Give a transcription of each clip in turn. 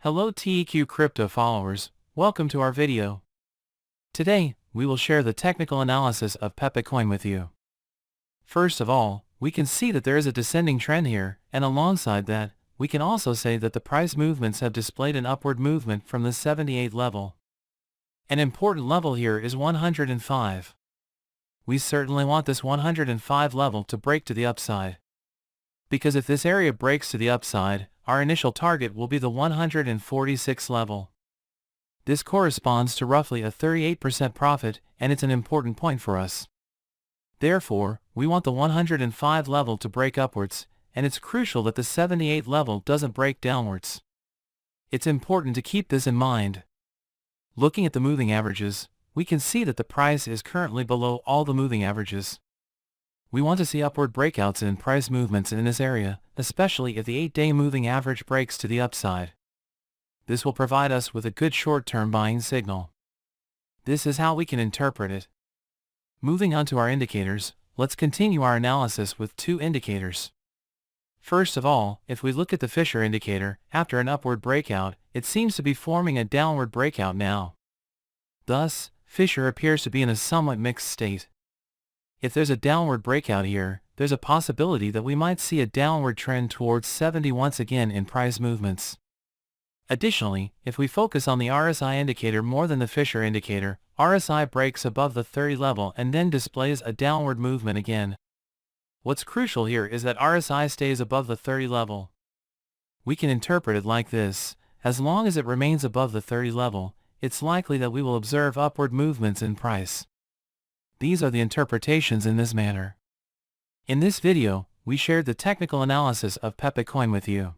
Hello TEQ crypto followers, welcome to our video. Today, we will share the technical analysis of Pepe Coin with you. First of all, we can see that there is a descending trend here, and alongside that, we can also say that the price movements have displayed an upward movement from the 78 level. An important level here is 105. We certainly want this 105 level to break to the upside. Because if this area breaks to the upside, our initial target will be the 146 level. This corresponds to roughly a 38% profit, and it's an important point for us. Therefore, we want the 105 level to break upwards, and it's crucial that the 78 level doesn't break downwards. It's important to keep this in mind. Looking at the moving averages, we can see that the price is currently below all the moving averages. We want to see upward breakouts in price movements in this area, especially if the 8-day moving average breaks to the upside. This will provide us with a good short-term buying signal. This is how we can interpret it. Moving on to our indicators, let's continue our analysis with two indicators. First of all, if we look at the Fisher indicator, after an upward breakout, it seems to be forming a downward breakout now. Thus, Fisher appears to be in a somewhat mixed state. If there's a downward breakout here, there's a possibility that we might see a downward trend towards 70 once again in price movements. Additionally, if we focus on the RSI indicator more than the Fisher indicator, RSI breaks above the 30 level and then displays a downward movement again. What's crucial here is that RSI stays above the 30 level. We can interpret it like this: as long as it remains above the 30 level, it's likely that we will observe upward movements in price. These are the interpretations in this manner. In this video, we shared the technical analysis of Pepe Coin with you.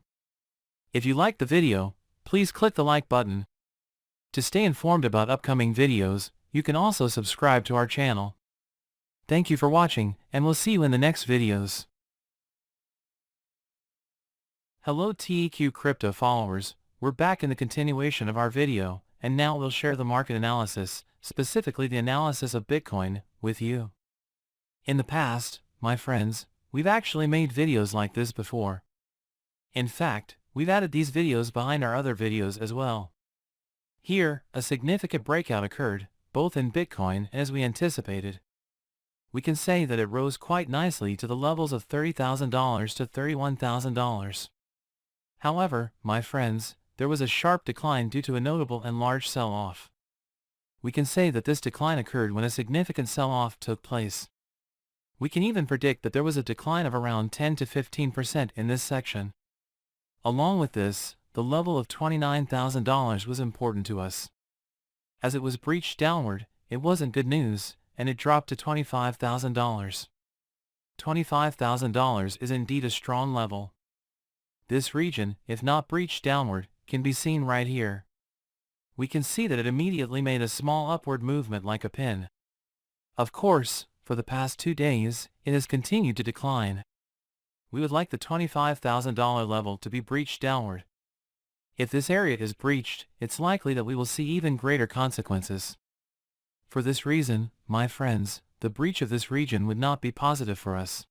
If you liked the video, please click the like button. To stay informed about upcoming videos, you can also subscribe to our channel. Thank you for watching, and we'll see you in the next videos. Hello TEQ crypto followers, we're back in the continuation of our video, and now we'll share the market analysis, specifically the analysis of Bitcoin, with you. In the past, my friends, we've actually made videos like this before. In fact, we've added these videos behind our other videos as well. Here, a significant breakout occurred, both in Bitcoin as we anticipated. We can say that it rose quite nicely to the levels of $30,000 to $31,000. However, my friends, there was a sharp decline due to a notable and large sell-off. We can say that this decline occurred when a significant sell-off took place. We can even predict that there was a decline of around 10 to 15% in this section. Along with this, the level of $29,000 was important to us. As it was breached downward, it wasn't good news, and it dropped to $25,000. $25,000 is indeed a strong level. This region, if not breached downward, can be seen right here. We can see that it immediately made a small upward movement like a pin. Of course, for the past 2 days, it has continued to decline. We would like the $25,000 level to be breached downward. If this area is breached, it's likely that we will see even greater consequences. For this reason, my friends, the breach of this region would not be positive for us.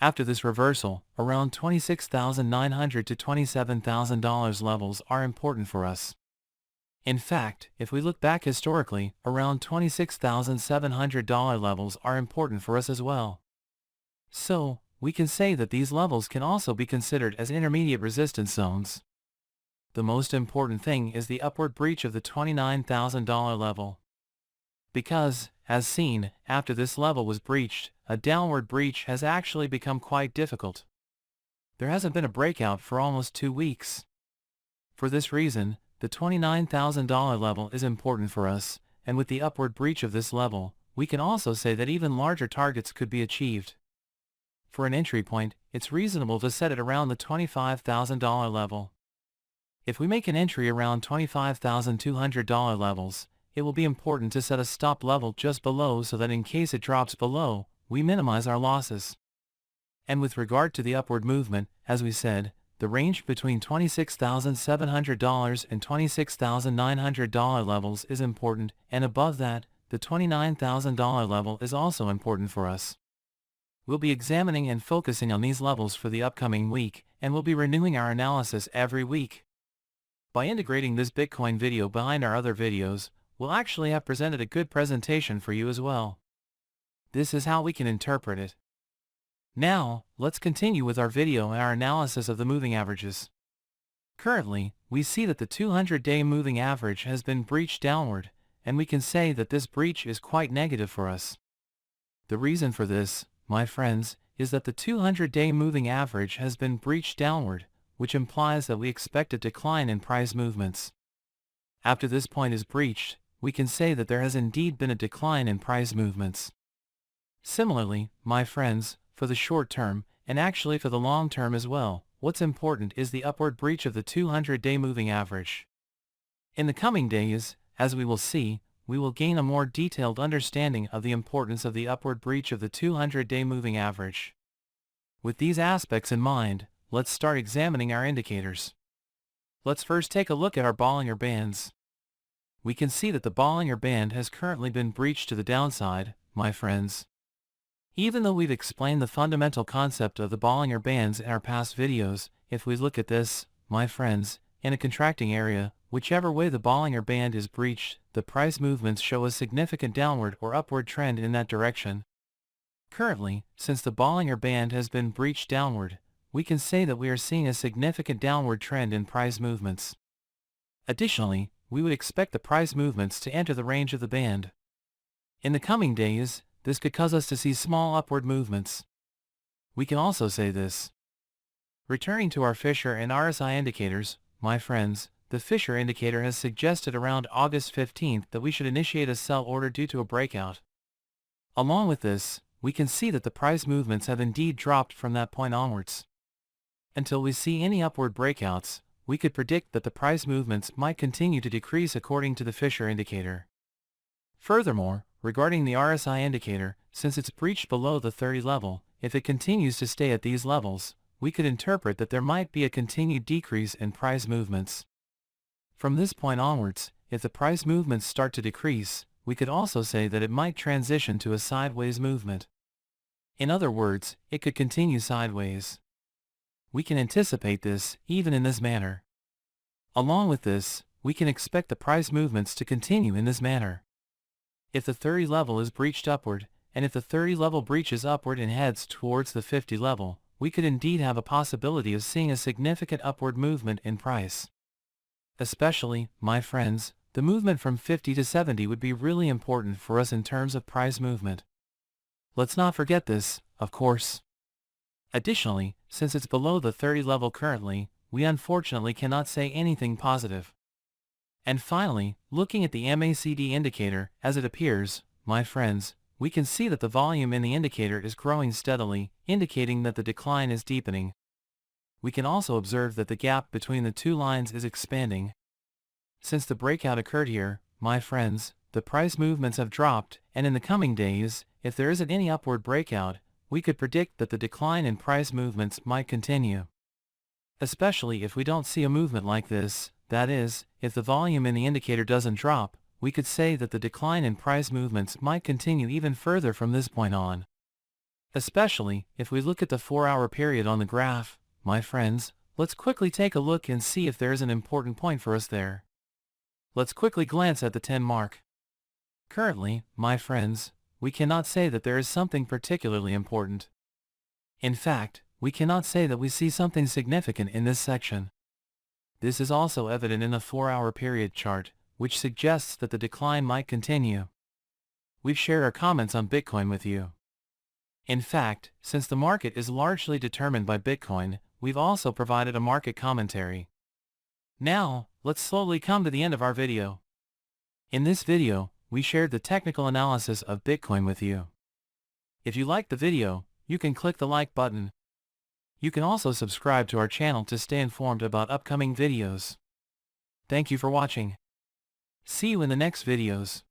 After this reversal, around $26,900 to $27,000 levels are important for us. In fact, if we look back historically, around $26,700 levels are important for us as well. So, we can say that these levels can also be considered as intermediate resistance zones. The most important thing is the upward breach of the $29,000 level. Because, as seen, after this level was breached, a downward breach has actually become quite difficult. There hasn't been a breakout for almost 2 weeks. For this reason, the $29,000 level is important for us, and with the upward breach of this level, we can also say that even larger targets could be achieved. For an entry point, it's reasonable to set it around the $25,000 level. If we make an entry around $25,200 levels, it will be important to set a stop level just below so that in case it drops below, we minimize our losses. And with regard to the upward movement, as we said, the range between $26,700 and $26,900 levels is important, and above that, the $29,000 level is also important for us. We'll be examining and focusing on these levels for the upcoming week, and we'll be renewing our analysis every week. by integrating this Bitcoin video behind our other videos, we'll actually have presented a good presentation for you as well. This is how we can interpret it. Now, let's continue with our video and our analysis of the moving averages. Currently, we see that the 200-day moving average has been breached downward, and we can say that this breach is quite negative for us. The reason for this, my friends, is that the 200-day moving average has been breached downward, which implies that we expect a decline in price movements. After this point is breached, we can say that there has indeed been a decline in price movements. Similarly, my friends, for the short term, and actually for the long term as well, what's important is the upward breach of the 200-day moving average. In the coming days, as we will see, we will gain a more detailed understanding of the importance of the upward breach of the 200-day moving average. With these aspects in mind, let's start examining our indicators. Let's first take a look at our Bollinger Bands. We can see that the Bollinger Band has currently been breached to the downside, my friends. Even though we've explained the fundamental concept of the Bollinger Bands in our past videos, if we look at this, my friends, in a contracting area, whichever way the Bollinger Band is breached, the price movements show a significant downward or upward trend in that direction. Currently, since the Bollinger Band has been breached downward, we can say that we are seeing a significant downward trend in price movements. Additionally, we would expect the price movements to enter the range of the band. In the coming days, this could cause us to see small upward movements. We can also say this. Returning to our Fisher and RSI indicators, my friends, the Fisher indicator has suggested around August 15th that we should initiate a sell order due to a breakout. Along with this, we can see that the price movements have indeed dropped from that point onwards. Until we see any upward breakouts, we could predict that the price movements might continue to decrease according to the Fisher indicator. Furthermore, regarding the RSI indicator, since it's breached below the 30 level, if it continues to stay at these levels, we could interpret that there might be a continued decrease in price movements. From this point onwards, if the price movements start to decrease, we could also say that it might transition to a sideways movement. In other words, it could continue sideways. We can anticipate this, even in this manner. Along with this, we can expect the price movements to continue in this manner. If the 30 level is breached upward, and if the 30 level breaches upward and heads towards the 50 level, we could indeed have a possibility of seeing a significant upward movement in price. Especially, my friends, the movement from 50 to 70 would be really important for us in terms of price movement. Let's not forget this, of course. Additionally, since it's below the 30 level currently, we unfortunately cannot say anything positive. And finally, looking at the MACD indicator, as it appears, my friends, we can see that the volume in the indicator is growing steadily, indicating that the decline is deepening. We can also observe that the gap between the two lines is expanding. Since the breakout occurred here, my friends, the price movements have dropped, and in the coming days, if there isn't any upward breakout, we could predict that the decline in price movements might continue. Especially if we don't see a movement like this, that is, if the volume in the indicator doesn't drop, we could say that the decline in price movements might continue even further from this point on. Especially, if we look at the 4-hour period on the graph, my friends, let's quickly take a look and see if there is an important point for us there. Let's quickly glance at the 10 mark. Currently, my friends, we cannot say that there is something particularly important. In fact, we cannot say that we see something significant in this section. This is also evident in the 4-hour period chart, which suggests that the decline might continue. We've shared our comments on Bitcoin with you. In fact, since the market is largely determined by Bitcoin, we've also provided a market commentary. Now, let's slowly come to the end of our video. In this video, we shared the technical analysis of Bitcoin with you. If you liked the video, you can click the like button. You can also subscribe to our channel to stay informed about upcoming videos. Thank you for watching. See you in the next videos.